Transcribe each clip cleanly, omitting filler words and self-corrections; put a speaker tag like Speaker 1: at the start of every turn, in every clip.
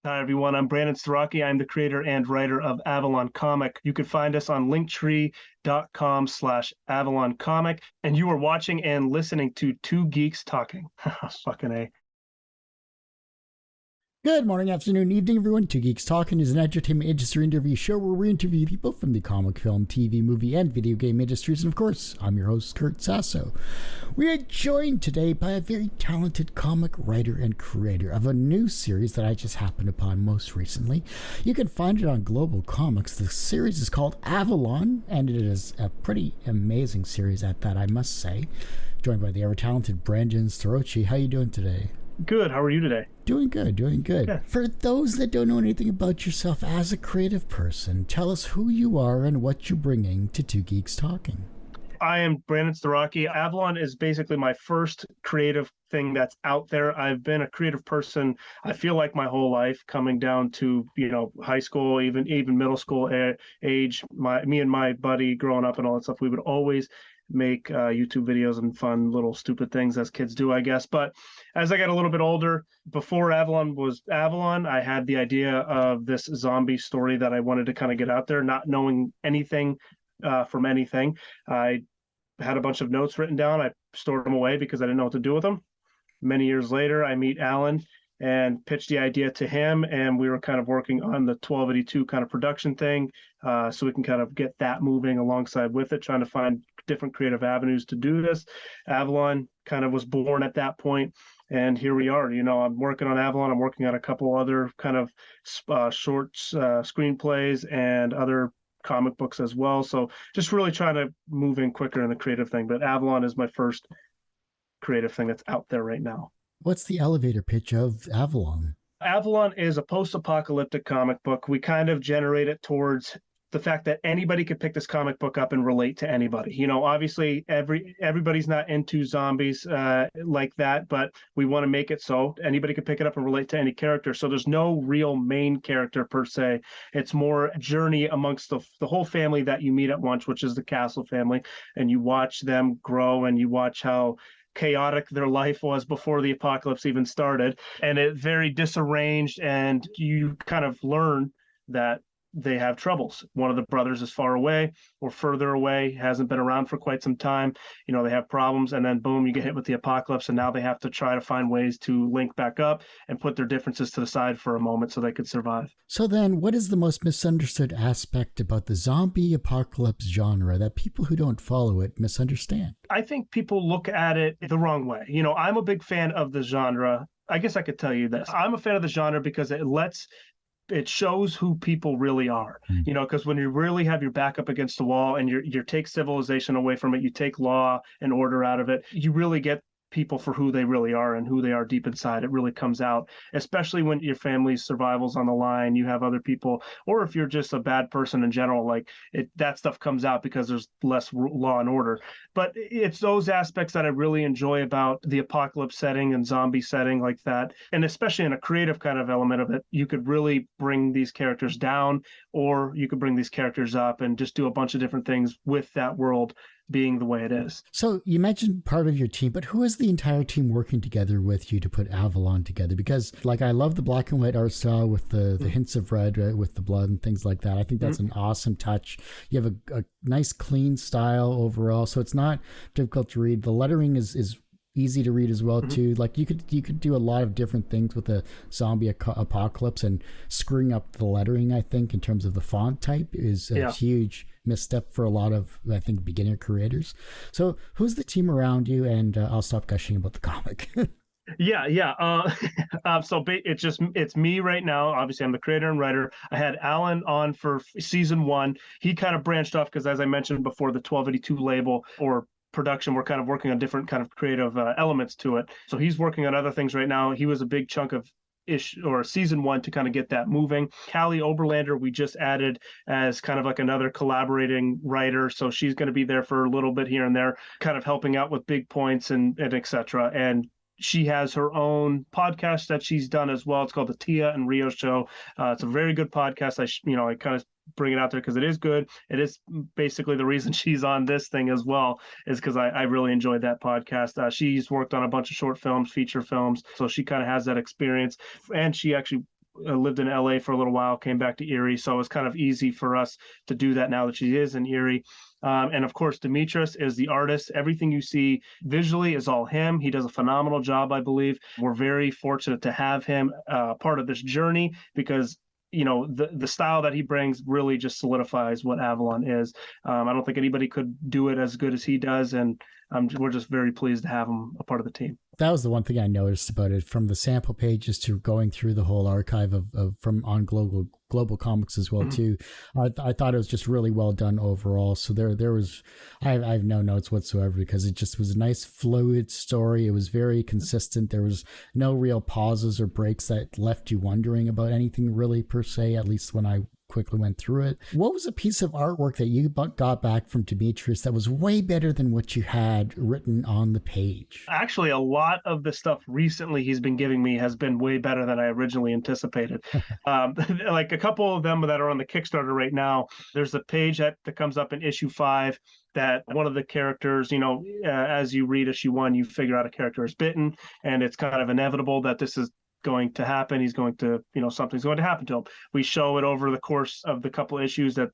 Speaker 1: Hi, everyone. I'm Brandon Starocci. I'm the creator and writer of Avalon Comic. You can find us on linktree.com/Avalon Comic. And you are watching and listening to Two Geeks Talking. Fucking A.
Speaker 2: Good morning, afternoon, evening, everyone. Two Geeks Talking is an entertainment industry interview show where we interview people from the comic, film, TV, movie, and video game industries. And of course, I'm your host, Kurt Sasso. We are joined today by a very talented comic writer and creator of a new series that I just happened upon most recently. You can find it on Global Comics. The series is called Avalon, and it is a pretty amazing series at that, I must say. Joined by the ever-talented Brandon Starocci. How you doing today?
Speaker 1: Good. How are you today?
Speaker 2: Doing good.
Speaker 1: Yeah.
Speaker 2: For those that don't know anything about yourself as a creative person, tell us who you are and what you're bringing to Two Geeks Talking.
Speaker 1: I am Brandon Starocci. Avalon is basically my first creative thing that's out there. I've been a creative person, I feel like my whole life, coming down to, high school, even middle school age. Me and my buddy growing up and all that stuff, we would always make YouTube videos and fun little stupid things as kids do, I guess. But as I got a little bit older, before Avalon was Avalon, I had the idea of this zombie story that I wanted to kind of get out there, not knowing anything from anything. I had a bunch of notes written down. I stored them away because I didn't know what to do with them. Many years later, I meet Alan and pitched the idea to him, and we were kind of working on the 1282 kind of production thing, so we can kind of get that moving alongside with it, trying to find different creative avenues to do this. Avalon kind of was born at that point, and here we are. I'm working on Avalon. I'm working on a couple other kind of shorts, screenplays, and other comic books as well. So just really trying to move in quicker in the creative thing. But Avalon is my first creative thing that's out there right now.
Speaker 2: What's the elevator pitch of Avalon?
Speaker 1: Avalon is a post-apocalyptic comic book. We kind of generate it towards the fact that anybody could pick this comic book up and relate to anybody. Obviously everybody's not into zombies like that, but we want to make it so anybody can pick it up and relate to any character. So there's no real main character per se. It's more a journey amongst the whole family that you meet at once, which is the Castle family, and you watch them grow and you watch how chaotic their life was before the apocalypse even started, and it very disarranged, and you kind of learn that they have troubles. One of the brothers is far away or further away, hasn't been around for quite some time. They have problems, and then boom, you get hit with the apocalypse, and now they have to try to find ways to link back up and put their differences to the side for a moment so they could survive.
Speaker 2: So then, what is the most misunderstood aspect about the zombie apocalypse genre that people who don't follow it misunderstand?
Speaker 1: I think people look at it the wrong way. I'm a big fan of the genre. I guess I could tell you this. I'm a fan of the genre because it shows who people really are, because when you really have your back up against the wall and you take civilization away from it, you take law and order out of it, you really get people for who they really are and who they are deep inside. It really comes out, especially when your family's survival's on the line. You have other people, or if you're just a bad person in general, that stuff comes out because there's less law and order. But it's those aspects that I really enjoy about the apocalypse setting and zombie setting like that. And especially in a creative kind of element of it, you could really bring these characters down, or you could bring these characters up and just do a bunch of different things with that world being the way it is.
Speaker 2: So you mentioned part of your team, but who is the entire team working together with you to put Avalon together? Because I love the black and white art style with the hints of red, right, with the blood and things like that. I think that's an awesome touch. You have a nice clean style overall, so it's not difficult to read. The lettering is easy to read as well too. You could do a lot of different things with a zombie apocalypse, and screwing up the lettering, I think, in terms of the font type is a huge misstep for a lot of, I think, beginner creators. So who's the team around you? And I'll stop gushing about the comic.
Speaker 1: It's me right now. Obviously, I'm the creator and writer. I had Alan on for season 1. He kind of branched off because, as I mentioned before, the 1282 label or production, we're kind of working on different kind of creative elements to it. So he's working on other things right now. He was a big chunk of season 1 to kind of get that moving. Callie Oberlander, we just added as kind of like another collaborating writer. So she's going to be there for a little bit here and there, kind of helping out with big points and et cetera. And she has her own podcast that she's done as well. It's called the Tia and Rio Show. It's a very good podcast. I kind of bring it out there because it is good. It is basically the reason she's on this thing as well, is because I really enjoyed that podcast. She's worked on a bunch of short films, feature films, so she kind of has that experience. And she actually lived in LA for a little while, came back to Erie. So it was kind of easy for us to do that now that she is in Erie. And of course, Demetrius is the artist. Everything you see visually is all him. He does a phenomenal job, I believe. We're very fortunate to have him part of this journey because the style that he brings really just solidifies what Avalon is. I don't think anybody could do it as good as he does, and we're just very pleased to have him a part of the team.
Speaker 2: That was the one thing I noticed about it, from the sample pages to going through the whole archive of from on global comics as well too. I thought it was just really well done overall. So there was I have no notes whatsoever because it just was a nice fluid story. It was very consistent. There was no real pauses or breaks that left you wondering about anything really per se, at least when I quickly went through it. What was a piece of artwork that you got back from Demetrius that was way better than what you had written on the page?
Speaker 1: Actually, a lot of the stuff recently he's been giving me has been way better than I originally anticipated. Like a couple of them that are on the Kickstarter right now, there's a page that comes up in issue 5 that one of the characters, as you read issue 1, you figure out a character is bitten, and it's kind of inevitable that this is going to happen. He's going to, something's going to happen to him. We show it over the course of the couple of issues that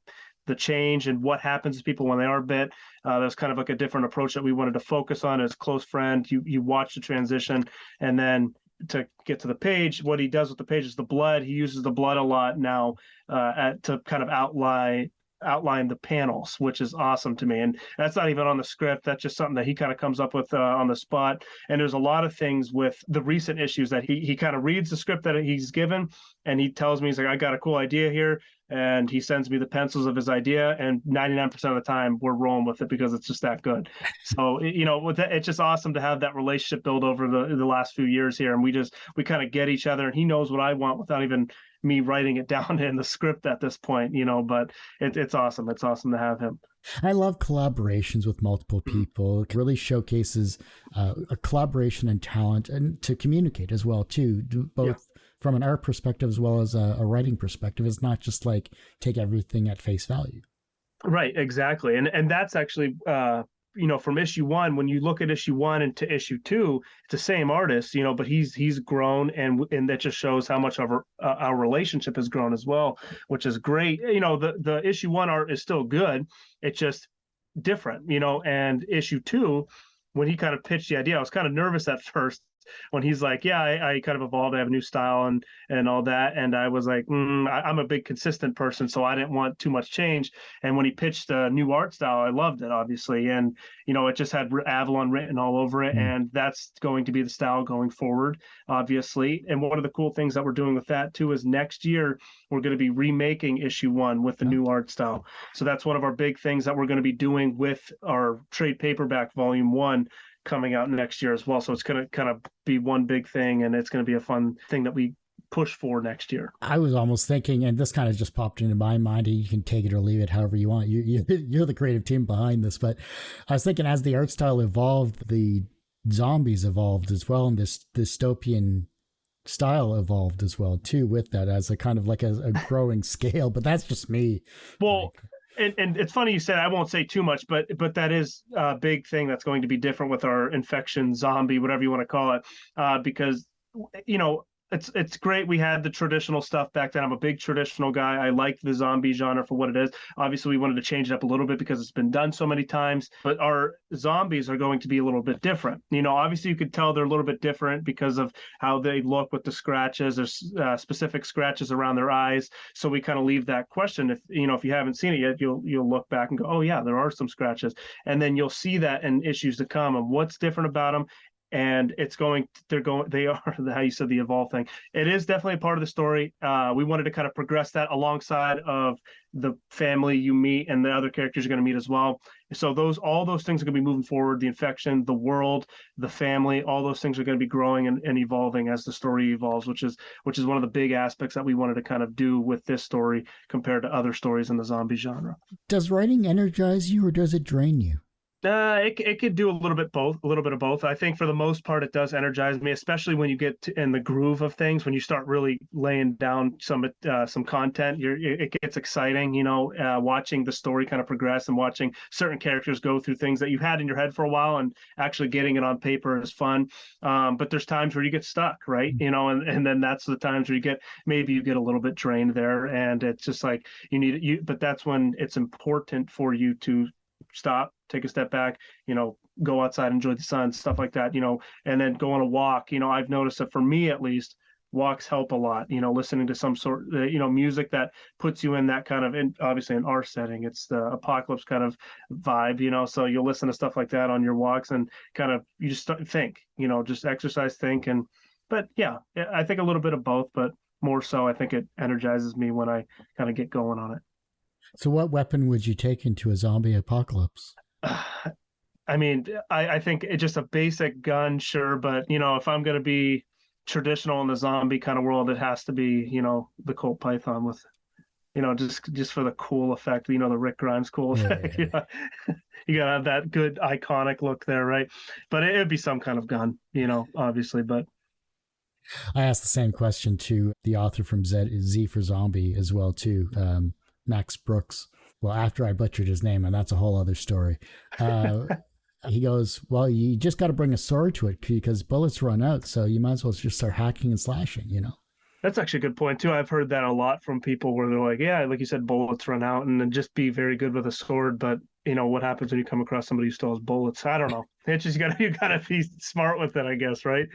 Speaker 1: the change and what happens to people when they are bit. There's kind of like a different approach that we wanted to focus on as close friend. You watch the transition, and then to get to the page, what he does with the page is the blood. He uses the blood a lot now to kind of outline the panels, which is awesome to me. And that's not even on the script. That's just something that he kind of comes up with on the spot. And there's a lot of things with the recent issues that he kind of reads the script that he's given, and he tells me, he's like, I got a cool idea here. And he sends me the pencils of his idea, and 99% of the time we're rolling with it because it's just that good. So, with that, it's just awesome to have that relationship build over the last few years here. And we kind of get each other, and he knows what I want without even me writing it down in the script at this point, but it's awesome. It's awesome to have him.
Speaker 2: I love collaborations with multiple people. It really showcases a collaboration and talent, and to communicate as well too, both from an art perspective as well as a writing perspective. It's not just like take everything at face value. Right,
Speaker 1: exactly. And that's actually from issue 1, when you look at issue 1 into issue 2, it's the same artist, but he's grown, and that just shows how much of our relationship has grown as well, which is great. The issue 1 art is still good. It's just different, and issue 2, when he kind of pitched the idea, I was kind of nervous at first when he's like, I kind of evolved, I have a new style and all that. And I was like, I'm a big consistent person, so I didn't want too much change. And when he pitched a new art style, I loved it, obviously. And, it just had Avalon written all over it. And that's going to be the style going forward, obviously. And one of the cool things that we're doing with that too is next year, we're going to be remaking issue 1 with the new art style. So that's one of our big things that we're going to be doing with our trade paperback volume 1 coming out next year as well. So it's going to kind of be one big thing, and it's going to be a fun thing that we push for next year.
Speaker 2: I was almost thinking, and this kind of just popped into my mind, and you can take it or leave it however you want. You're the creative team behind this, but I was thinking as the art style evolved, the zombies evolved as well, and this dystopian style evolved as well too with that as a kind of like a growing scale. But that's just me.
Speaker 1: Well, and it's funny you said, I won't say too much, but that is a big thing that's going to be different with our infection zombie, whatever you want to call it, because it's great. We had the traditional stuff back then. I'm a big traditional guy. I like the zombie genre for what it is. Obviously, we wanted to change it up a little bit because it's been done so many times, but our zombies are going to be a little bit different. Obviously you could tell they're a little bit different because of how they look with the scratches. There's specific scratches around their eyes. So we kind of leave that question. If you haven't seen it yet, you'll look back and go, oh yeah, there are some scratches. And then you'll see that in issues to come and what's different about them. And they are, how you said, the evolve thing. It is definitely a part of the story. We wanted to kind of progress that alongside of the family you meet and the other characters you're going to meet as well. So all those things are going to be moving forward. The infection, the world, the family, all those things are going to be growing and evolving as the story evolves, which is one of the big aspects that we wanted to kind of do with this story compared to other stories in the zombie genre.
Speaker 2: Does writing energize you or does it drain you?
Speaker 1: It could do a little bit of both. I think for the most part, it does energize me, especially when you get in the groove of things. When you start really laying down some content, it gets exciting. Watching the story kind of progress and watching certain characters go through things that you've had in your head for a while, and actually getting it on paper is fun. But there's times where you get stuck, right? And then that's the times where maybe you get a little bit drained there, and it's just like But that's when it's important for you to stop, take a step back, go outside, enjoy the sun, stuff like that, and then go on a walk. I've noticed that for me at least, walks help a lot, listening to some sort, music that puts you in that kind of, and obviously in our setting, it's the apocalypse kind of vibe, so you'll listen to stuff like that on your walks and kind of, you just think, just exercise, think. But yeah, I think a little bit of both, but more so, I think it energizes me when I kind of get going on it.
Speaker 2: So, what weapon would you take into a zombie apocalypse?
Speaker 1: I mean, I think it's just a basic gun, sure, but if I'm going to be traditional in the zombie kind of world, it has to be, the Colt Python with, just for the cool effect, the Rick Grimes cool effect.
Speaker 2: Yeah.
Speaker 1: You gotta have that good iconic look there, right? But it'd be some kind of gun, obviously. But
Speaker 2: I asked the same question to the author from Z for Zombie as well too, Max Brooks. Well, after I butchered his name, and that's a whole other story. He goes, well, you just got to bring a sword to it because bullets run out. So you might as well just start hacking and slashing,
Speaker 1: That's actually a good point too. I've heard that a lot from people where they're like, yeah, like you said, bullets run out, and then just be very good with a sword. But what happens when you come across somebody who still has bullets? I don't know. It's just you gotta be smart with it, I guess, right?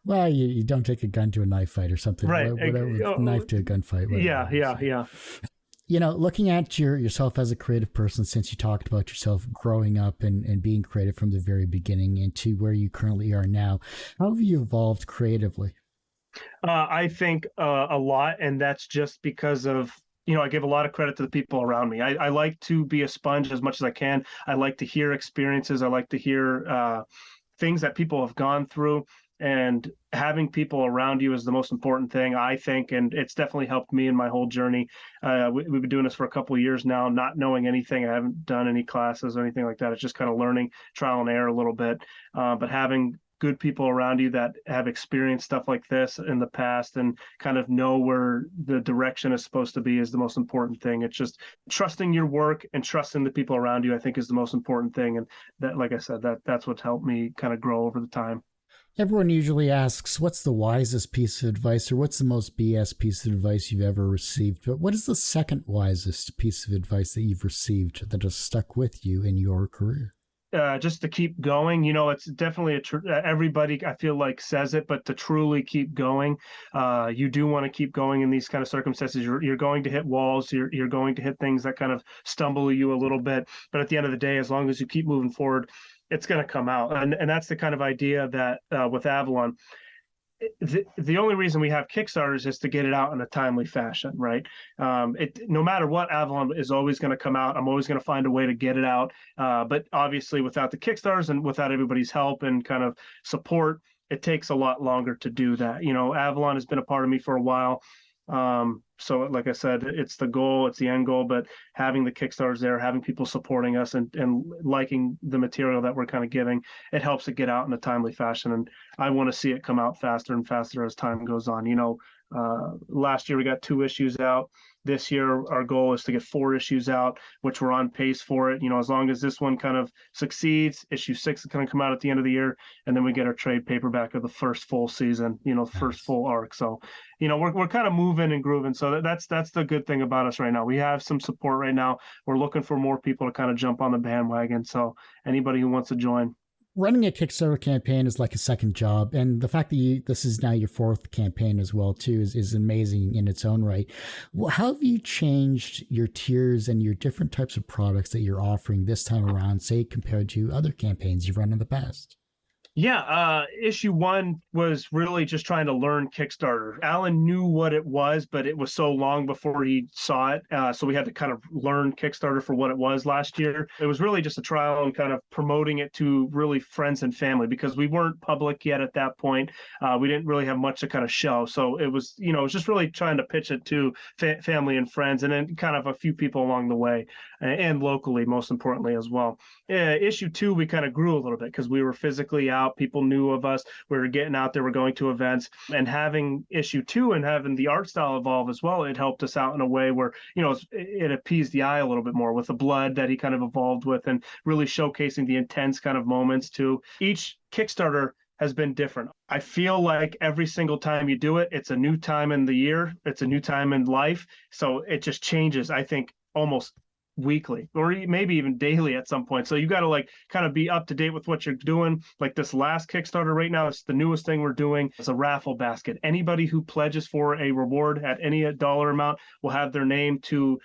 Speaker 2: Well, you don't take a gun to a knife fight or something,
Speaker 1: right?
Speaker 2: Whatever, knife to a gunfight.
Speaker 1: Yeah.
Speaker 2: Looking at yourself as a creative person, since you talked about yourself growing up and being creative from the very beginning into where you currently are now, how have you evolved creatively?
Speaker 1: I think a lot, and that's just because of, I give a lot of credit to the people around me. I like to be a sponge as much as I can. I like to hear experiences. I like to hear things that people have gone through, and having people around you is the most important thing, I think, and it's definitely helped me in my whole journey. We've been doing this for a couple of years now, not knowing anything. I haven't done any classes or anything like that. It's just kind of learning, trial and error a little bit, but having good people around you that have experienced stuff like this in the past and kind of know where the direction is supposed to be is the most important thing. It's just trusting your work and trusting the people around you, I think, is the most important thing. And that, like I said, that's what's helped me kind of grow over the time.
Speaker 2: Everyone usually asks, what's the wisest piece of advice or what's the most BS piece of advice you've ever received? But what is the second wisest piece of advice that you've received that has stuck with you in your career?
Speaker 1: Just to keep going, it's definitely everybody, I feel like, says it, but to truly keep going, you do want to keep going in these kind of circumstances. You're going to hit walls. You're going to hit things that kind of stumble you a little bit. But at the end of the day, as long as you keep moving forward, it's going to come out. And that's the kind of idea that with Avalon, the only reason we have Kickstarters is to get it out in a timely fashion, right? No matter what, Avalon is always going to come out. I'm always going to find a way to get it out. But obviously, without the Kickstarters and without everybody's help and kind of support, it takes a lot longer to do that. Avalon has been a part of me for a while. So like I said, it's the goal, it's the end goal, but having the Kickstarters there, having people supporting us and liking the material that we're kind of giving, it helps it get out in a timely fashion. And I want to see it come out faster and faster as time goes on. Last year we got 2 issues out. This year, our goal is to get 4 issues out, which we're on pace for it. As long as this one kind of succeeds, issue 6 is going to come out at the end of the year, and then we get our trade paperback of the first full season, first full arc. So, we're kind of moving and grooving. So that's the good thing about us right now. We have some support right now. We're looking for more people to kind of jump on the bandwagon. So anybody who wants to join.
Speaker 2: Running a Kickstarter campaign is like a second job, and the fact that this is now your 4th campaign as well too is amazing in its own right. Well, how have you changed your tiers and your different types of products that you're offering this time around, say compared to other campaigns you've run in the past?
Speaker 1: Yeah, issue one was really just trying to learn Kickstarter. Alan knew what it was, but it was so long before he saw it. So we had to kind of learn Kickstarter for what it was last year. It was really just a trial and kind of promoting it to really friends and family because we weren't public yet at that point. We didn't really have much to kind of show. So it was, it was just really trying to pitch it to family and friends and then kind of a few people along the way and locally, most importantly, as well. Issue two, we kind of grew a little bit because we were physically out. People knew of us. We were getting out there. We're going to events, and having issue two and having the art style evolve as well. It helped us out in a way where it appeased the eye a little bit more with the blood that he kind of evolved with, and really showcasing the intense kind of moments too. Each Kickstarter has been different. I feel like every single time you do it, it's a new time in the year. It's a new time in life. So it just changes, I think, almost weekly or maybe even daily at some point. So you got to like kind of be up to date with what you're doing. Like this last Kickstarter right now, it's the newest thing we're doing. It's a raffle basket. Anybody who pledges for a reward at any dollar amount will have their name to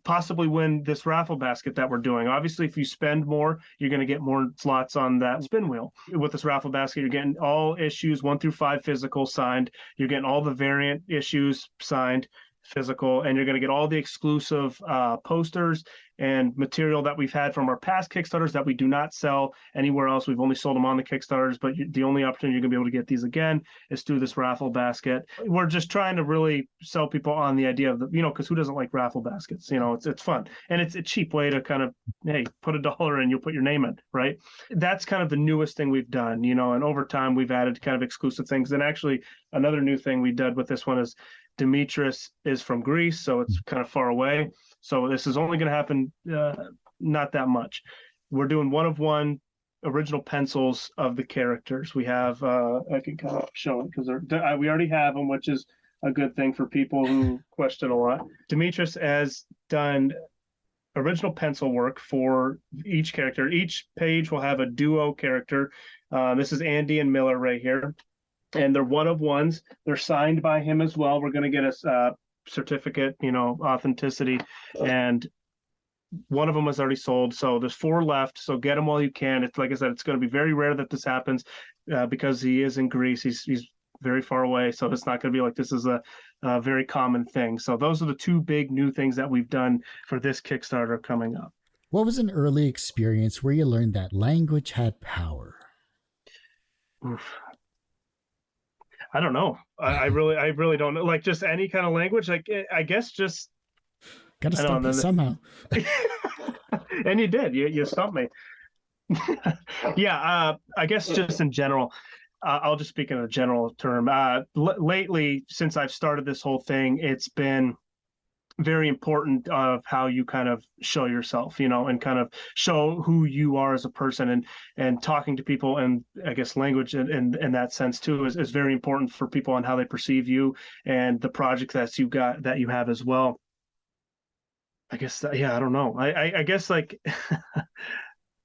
Speaker 1: possibly win this raffle basket that we're doing. Obviously, if you spend more, you're going to get more slots on that spin wheel. With this raffle basket, you're getting all issues 1 through 5 physical signed. You're getting all the variant issues signed physical, and you're going to get all the exclusive posters and material that we've had from our past Kickstarters that we do not sell anywhere else. We've only sold them on the Kickstarters, but the only opportunity you're going to be able to get these again is through this raffle basket. We're just trying to really sell people on the idea of because who doesn't like raffle baskets? It's fun, and it's a cheap way to kind of, hey, put $1 in, you'll put your name in, right? That's kind of the newest thing we've done, and over time we've added kind of exclusive things. And actually, another new thing we did with this one is Demetrius is from Greece, so it's kind of far away. So this is only going to happen not that much. We're doing one of one original pencils of the characters. We have I can kind of show it because we already have them, which is a good thing for people who question a lot. Demetrius has done original pencil work for each character. Each page will have a duo character. This is Andy and Miller right here, and they're one of ones. They're signed by him as well. We're going to get a certificate, authenticity, and one of them is already sold. So there's 4 left. So get them while you can. It's like I said, it's going to be very rare that this happens because he is in Greece. He's very far away. So it's not going to be like this is a very common thing. So those are the 2 big new things that we've done for this Kickstarter coming up.
Speaker 2: What was an early experience where you learned that language had power?
Speaker 1: Oof. I don't know. I really don't know. Like just any kind of language. Like I guess just
Speaker 2: got to stump me somehow.
Speaker 1: And you did. You stumped me. Yeah. I guess just in general. I'll just speak in a general term. Lately, since I've started this whole thing, it's been very important of how you kind of show yourself, and kind of show who you are as a person, and talking to people, and I guess language in that sense too is very important for people on how they perceive you and the project that you have as well. I guess I don't know. I guess like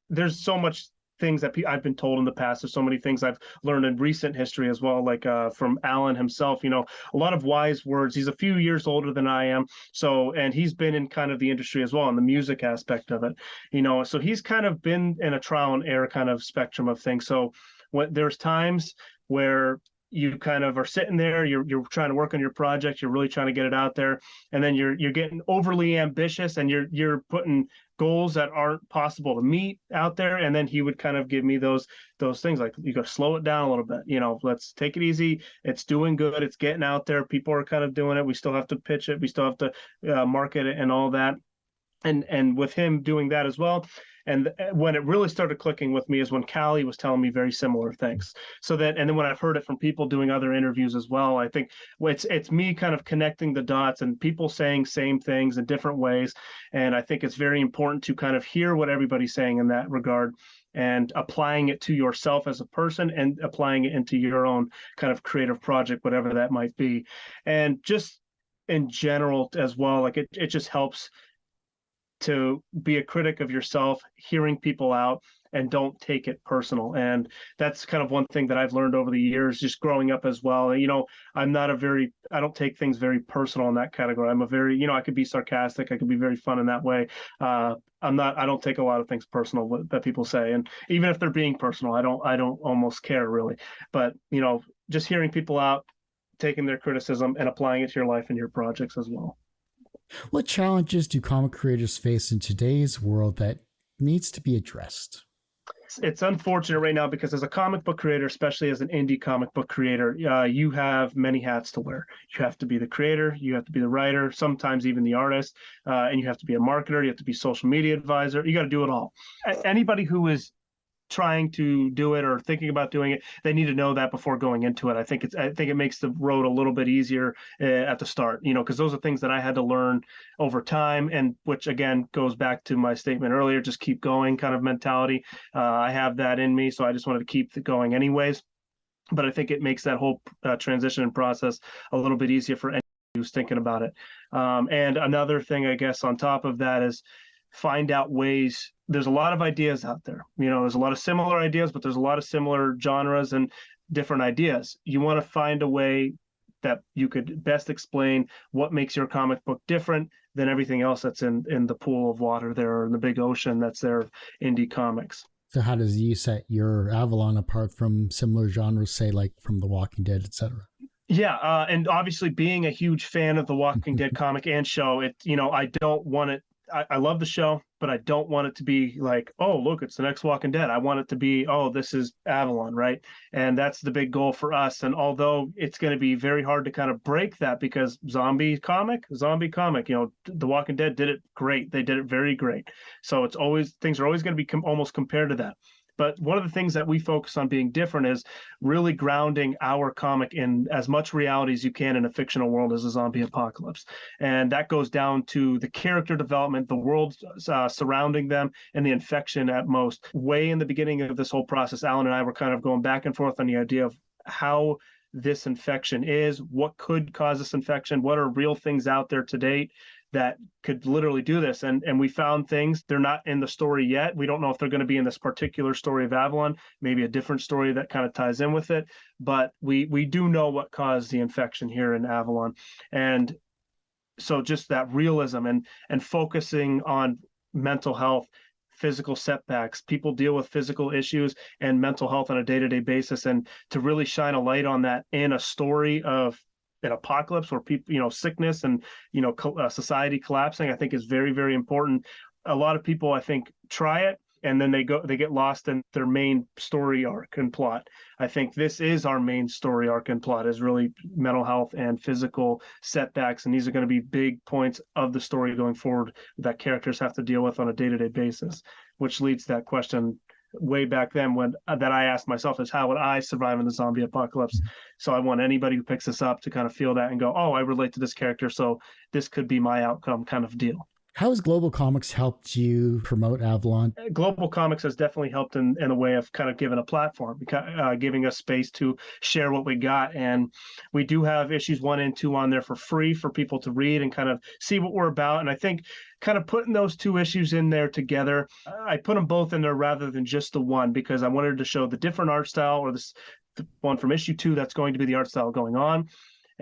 Speaker 1: there's so much things that I've been told in the past. There's so many things I've learned in recent history as well, like from Alan himself, a lot of wise words. He's a few years older than I am. So, and he's been in kind of the industry as well, in the music aspect of it, so he's kind of been in a trial and error kind of spectrum of things. So there's times where you kind of are sitting there, you're trying to work on your project, you're really trying to get it out there, and then you're getting overly ambitious, and you're putting goals that aren't possible to meet out there. And then he would kind of give me those things like, you got to slow it down a little bit, let's take it easy. It's doing good, it's getting out there, people are kind of doing it, we still have to pitch it, we still have to market it and all that. And with him doing that as well. And when it really started clicking with me is when Callie was telling me very similar things. And then when I've heard it from people doing other interviews as well, I think it's me kind of connecting the dots and people saying same things in different ways. And I think it's very important to kind of hear what everybody's saying in that regard and applying it to yourself as a person and applying it into your own kind of creative project, whatever that might be. And just in general as well, like it just helps to be a critic of yourself, hearing people out, and don't take it personal. And that's kind of one thing that I've learned over the years, just growing up as well. I don't take things very personal in that category. I'm a very, I could be sarcastic, I could be very fun in that way. I don't take a lot of things personal that people say. And even if they're being personal, I don't almost care really. But, just hearing people out, taking their criticism and applying it to your life and your projects as well.
Speaker 2: What challenges do comic creators face in today's world that needs to be addressed?
Speaker 1: It's unfortunate right now because as a comic book creator, especially as an indie comic book creator, you have many hats to wear. You have to be the creator, you have to be the writer, sometimes even the artist, and you have to be a marketer, you have to be social media advisor. You got to do it all. Anybody who is trying to do it or thinking about doing it, they need to know that before going into it. I think it makes the road a little bit easier at the start, because those are things that I had to learn over time, and which again goes back to my statement earlier, just keep going kind of mentality. I have that in me, so I just wanted to keep it going anyways. But I think it makes that whole transition and process a little bit easier for anyone who's thinking about it. And another thing, I guess, on top of that is find out ways. There's a lot of ideas out there. There's a lot of similar ideas, but there's a lot of similar genres and different ideas. You want to find a way that you could best explain what makes your comic book different than everything else that's in the pool of water there, or in the big ocean that's there of indie comics.
Speaker 2: So how does you set your Avalon apart from similar genres, say like from The Walking Dead, etc.?
Speaker 1: Yeah, and obviously being a huge fan of the Walking Dead comic and show, I don't want it. I love the show, but I don't want it to be like, oh, look, it's the next Walking Dead. I want it to be, oh, this is Avalon, right? And that's the big goal for us. And although it's going to be very hard to kind of break that, because zombie comic, The Walking Dead did it great. They did it very great. So things are always going to be almost compared to that. But one of the things that we focus on being different is really grounding our comic in as much reality as you can in a fictional world as a zombie apocalypse. And that goes down to the character development, the world surrounding them, and the infection at most. Way in the beginning of this whole process, Alan and I were kind of going back and forth on the idea of how this infection is, what could cause this infection, what are real things out there to date that could literally do this. And we found things. They're not in the story yet. We don't know if they're going to be in this particular story of Avalon, maybe a different story that kind of ties in with it. But we do know what caused the infection here in Avalon. And so just that realism and focusing on mental health, physical setbacks. People deal with physical issues and mental health on a day-to-day basis. And to really shine a light on that in a story of an apocalypse where people, sickness and, society collapsing, I think is very, very important. A lot of people, I think, try it and then they get lost in their main story arc and plot. I think this is our main story arc and plot, is really mental health and physical setbacks. And these are going to be big points of the story going forward that characters have to deal with on a day-to-day basis, which leads to that question way back then that I asked myself is, how would I survive in the zombie apocalypse? So I want anybody who picks this up to kind of feel that and go, oh, I relate to this character, so this could be my outcome kind of deal.
Speaker 2: How has Global Comics helped you promote Avalon?
Speaker 1: Global Comics has definitely helped in a way of kind of giving a platform, giving us space to share what we got. And we do have issues 1 and 2 on there for free for people to read and kind of see what we're about. And I think kind of putting those 2 issues in there together, I put them both in there rather than just the one, because I wanted to show the different art style, or the one from issue 2 that's going to be the art style going on.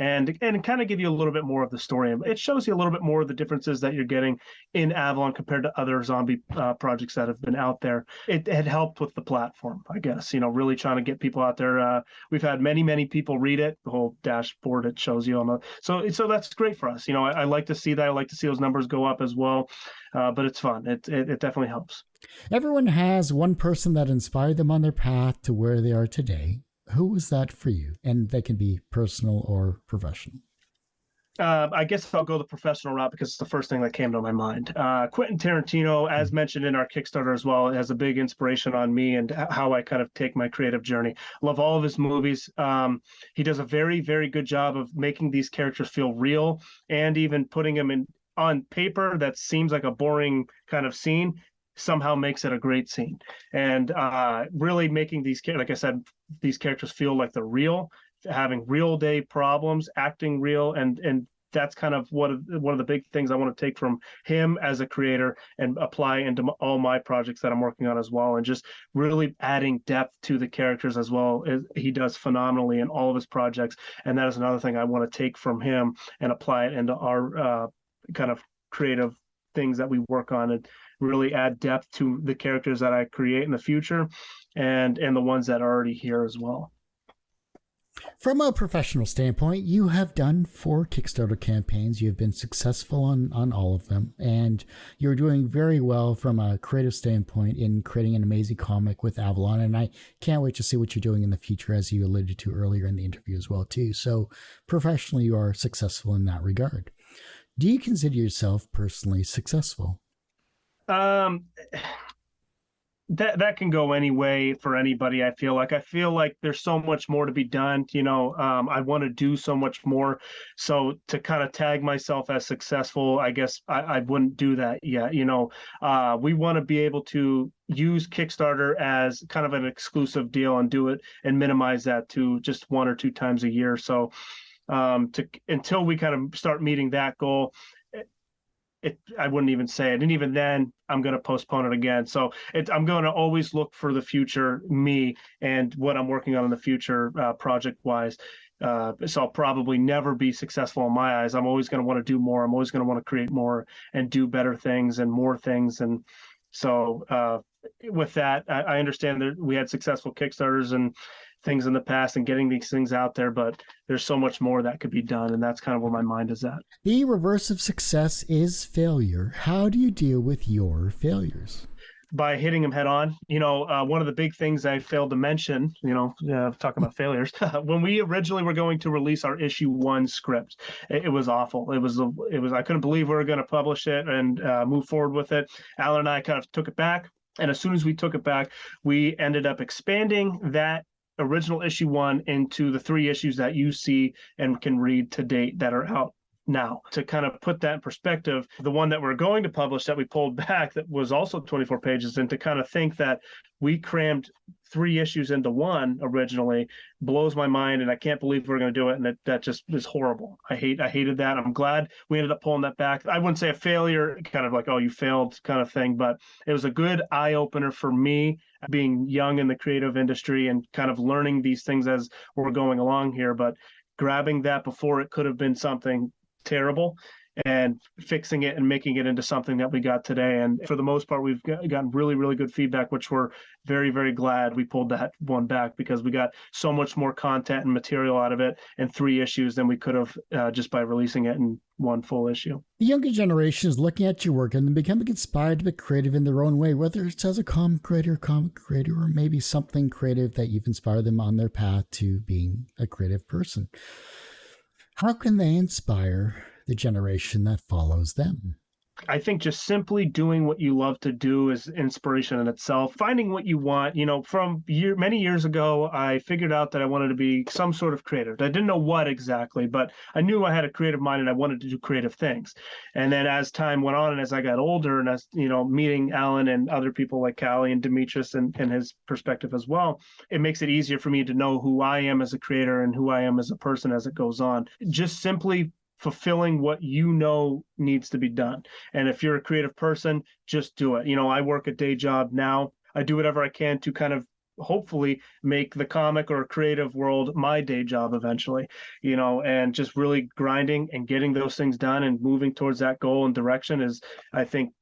Speaker 1: And kind of give you a little bit more of the story. It shows you a little bit more of the differences that you're getting in Avalon compared to other zombie projects that have been out there. It had helped with the platform, I guess, really trying to get people out there. We've had many, many people read it, the whole dashboard it shows you on the, so that's great for us. I like to see that. I like to see those numbers go up as well. But it's fun. It definitely helps.
Speaker 2: Everyone has one person that inspired them on their path to where they are today. Who was that for you? And that can be personal or professional.
Speaker 1: I guess I'll go the professional route because it's the first thing that came to my mind. Quentin Tarantino, as mentioned in our Kickstarter as well, has a big inspiration on me and how I kind of take my creative journey. Love all of his movies. He does a very, very good job of making these characters feel real, and even putting them on paper that seems like a boring kind of scene somehow makes it a great scene. And really making these, like I said, these characters feel like they're real, having real day problems, acting real, and that's kind of one of the big things I want to take from him as a creator and apply into all my projects that I'm working on as well, and just really adding depth to the characters as well. He does phenomenally in all of his projects, and that is another thing I want to take from him and apply it into our kind of creative things that we work on, and really add depth to the characters that I create in the future, and the ones that are already here as well.
Speaker 2: From a professional standpoint, you have done 4 Kickstarter campaigns. You've been successful on all of them, and you're doing very well from a creative standpoint in creating an amazing comic with Avalon. And I can't wait to see what you're doing in the future, as you alluded to earlier in the interview as well, too. So professionally, you are successful in that regard. Do you consider yourself personally successful?
Speaker 1: That can go any way for anybody. I feel like there's so much more to be done. I want to do so much more. So to kind of tag myself as successful, I guess I wouldn't do that yet. We want to be able to use Kickstarter as kind of an exclusive deal and do it and minimize that to just 1 or 2 times a year. So until we kind of start meeting that goal, I wouldn't even say it. And even then, I'm going to postpone it again. So I'm going to always look for the future me and what I'm working on in the future project wise. So I'll probably never be successful in my eyes. I'm always going to want to do more. I'm always going to want to create more and do better things and more things. And so with that, I understand that we had successful Kickstarters and things in the past and getting these things out there, but there's so much more that could be done, and that's kind of where my mind is at.
Speaker 2: The reverse of success is failure. How do you deal with your failures?
Speaker 1: By hitting them head on. One of the big things I failed to mention, talking about failures, when we originally were going to release our issue 1 script, it was awful. It was I couldn't believe we were going to publish it and move forward with it. Alan and I kind of took it back, and as soon as we took it back, we ended up expanding that original issue 1 into the 3 issues that you see and can read to date that are out now. To kind of put that in perspective, the one that we're going to publish that we pulled back that was also 24 pages, and to kind of think that we crammed 3 issues into 1 originally blows my mind, and I can't believe we're going to do it, and that just is horrible. I hated that. I'm glad we ended up pulling that back. I wouldn't say a failure, kind of like, oh, you failed kind of thing, but it was a good eye-opener for me, being young in the creative industry and kind of learning these things as we're going along here, but grabbing that before it could have been something terrible and fixing it and making it into something that we got today. And for the most part, we've gotten really, really good feedback, which we're very, very glad we pulled that one back, because we got so much more content and material out of it in 3 issues than we could have just by releasing it in 1 full issue.
Speaker 2: The younger generation is looking at your work and becoming inspired to be creative in their own way, whether it's as a comic creator, or maybe something creative that you've inspired them on their path to being a creative person. How can they inspire the generation that follows them?
Speaker 1: I think just simply doing what you love to do is inspiration in itself. Finding what you want, from many years ago, I figured out that I wanted to be some sort of creative. I didn't know what exactly, but I knew I had a creative mind and I wanted to do creative things. And then as time went on and as I got older and as, meeting Alan and other people like Callie and Demetrius and his perspective as well, it makes it easier for me to know who I am as a creator and who I am as a person as it goes on. Just simply fulfilling what needs to be done. And if you're a creative person, just do it. I work a day job now. I do whatever I can to kind of hopefully make the comic or creative world my day job eventually, and just really grinding and getting those things done and moving towards that goal and direction is, I think,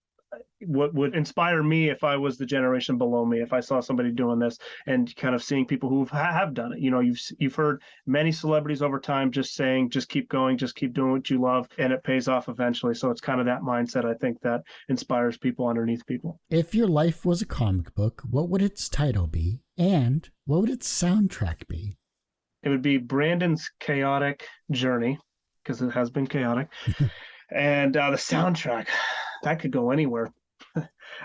Speaker 1: what would inspire me if I was the generation below me, if I saw somebody doing this and kind of seeing people who have done it. You've heard many celebrities over time just saying, just keep going, just keep doing what you love, and it pays off eventually. So it's kind of that mindset, I think, that inspires people underneath people.
Speaker 2: If your life was a comic book, what would its title be? And what would its soundtrack be?
Speaker 1: It would be Brandon's chaotic journey, because it has been chaotic. And the soundtrack, that could go anywhere.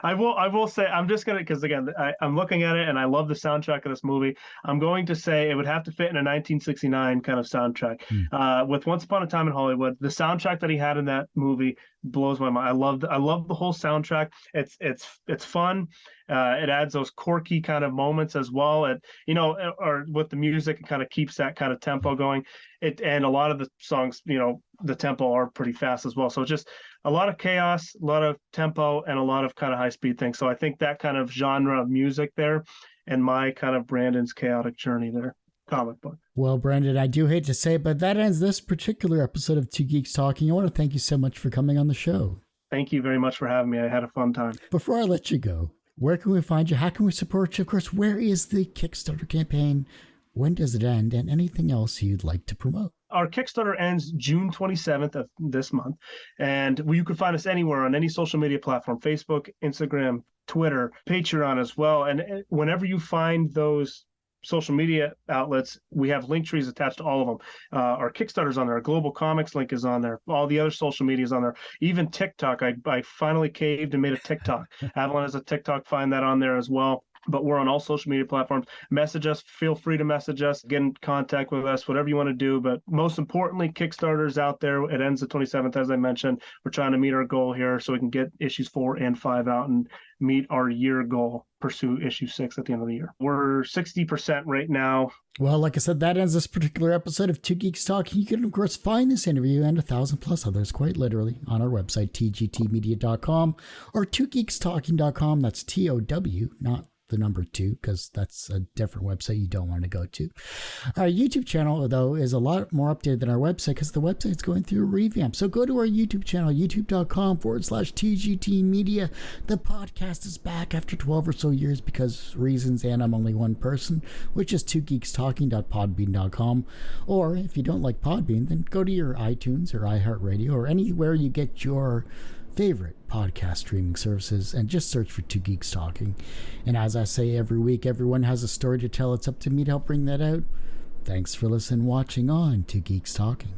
Speaker 1: I will say, I'm just gonna, because again, I'm looking at it and I love the soundtrack of this movie. I'm going to say it would have to fit in a 1969 kind of soundtrack.
Speaker 2: Hmm.
Speaker 1: With Once Upon a Time in Hollywood, the soundtrack that he had in that movie blows my mind. I love the whole soundtrack. It's fun. It adds those quirky kind of moments as well. Or with the music, it kind of keeps that kind of tempo going. And a lot of the songs, the tempo are pretty fast as well. So just a lot of chaos, a lot of tempo, and a lot of kind of high speed things. So I think that kind of genre of music there, and my kind of Brandon's chaotic journey there, comic book.
Speaker 2: Well, Brandon, I do hate to say it, but that ends this particular episode of Two Geeks Talking. I want to thank you so much for coming on the show.
Speaker 1: Thank you very much for having me. I had a fun time.
Speaker 2: Before I let you go, where can we find you? How can we support you? Of course, where is the Kickstarter campaign? When does it end? And anything else you'd like to promote?
Speaker 1: Our Kickstarter ends June 27th of this month, and you can find us anywhere on any social media platform: Facebook, Instagram, Twitter, Patreon as well. And whenever you find those social media outlets, we have link trees attached to all of them. Our Kickstarter's on there. Our Global Comics link is on there. All the other social media is on there. Even TikTok. I finally caved and made a TikTok. Avalon has a TikTok. Find that on there as well. But we're on all social media platforms. Message us. Feel free to message us. Get in contact with us, whatever you want to do. But most importantly, Kickstarter's out there. It ends the 27th, as I mentioned. We're trying to meet our goal here so we can get issues 4 and 5 out and meet our year goal, pursue issue 6 at the end of the year. We're 60% right now.
Speaker 2: Well, like I said, that ends this particular episode of Two Geeks Talking. You can, of course, find this interview and 1,000+ others, quite literally, on our website, tgtmedia.com or twogeekstalking.com. That's TOW, not the number 2, because that's a different website you don't want to go to. Our YouTube channel, though, is a lot more updated than our website because the website's going through a revamp. So go to our YouTube channel, youtube.com/TGT Media. The podcast is back after 12 or so years because reasons, and I'm only one person, which is twogeekstalking.podbean.com. Or if you don't like Podbean, then go to your iTunes or iHeartRadio or anywhere you get your favorite podcast streaming services and just search for Two Geeks Talking. And as I say every week, everyone has a story to tell. It's up to me to help bring that out. Thanks for listening, watching on Two Geeks Talking.